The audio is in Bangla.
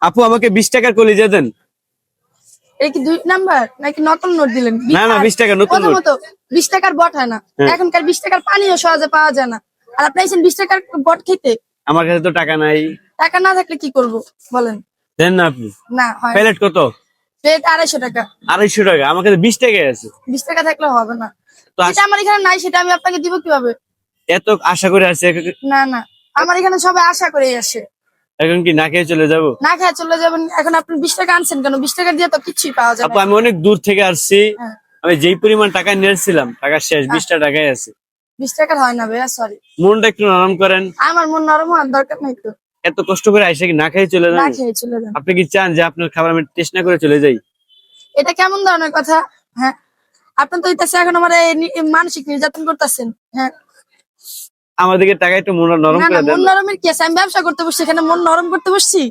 আপু আমাকে 20 টাকার কলিজা দেন। এই কি 2 নাম্বার নাকি নকল নোট দিলেন? না না 20 টাকা নতুন নোট। প্রথমত 20 টাকার বট হয় না, হ্যাঁ। এখনকার 20 টাকার পানিও সহজে পাওয়া যায় না, আর আপনি আইছেন 20 টাকার বট খেতে। আমার কাছে তো টাকা নাই। টাকা না থাকলে কি করব বলেন? দেন না আপনি। না হয় প্লেট কত? প্লেট 250 টাকা। 250 টাকা, আমার কাছে 20 টাকাই আছে। 20 টাকা থাকলে হবে না, তো যেটা আমার এখানে নাই সেটা আমি আপনাকে দিব কিভাবে? এত আশা করে আছে, না না, আমার এখানে সবাই আশা করেই আসে। এখন কি না খেয়ে চলে যাব? না খেয়ে চলে যাবেন? এখন আপনি 20 টাকা আনছেন কেন? 20 টাকা দিয়ে তো কিছুই পাওয়া যায় আপু না। আমি অনেক দূর থেকে আসছি, হ্যাঁ। আমি যেই পরিমাণ টাকা নিয়েছিলাম টাকা শেষ, 20টা টাকাই আছে। 20 টাকার হয় না ভাইয়া, সরি। মনটা একটু নরম করেন। আমার মন নরম হওয়ার দরকার নাই তো। এত কষ্ট করে আইসা কি না খেয়ে চলে না যান? খেয়ে চলে যান? আপনি কি চান যে আপনার খাবার আমি টেস্ট না করে চলে যাই? এটা কেমন ধরনের কথা? হ্যাঁ, আপনি তো হইতাছে এখন আমার মানসিক নির্যাতন করতেছেন। হ্যাঁ, আমাদেরকে টাকা একটু মন নরম না না, করে দেন মন না। নরমের কি আছে? আমি ব্যবসা করতে বসছি, এখানে মন নরম করতে বসছি?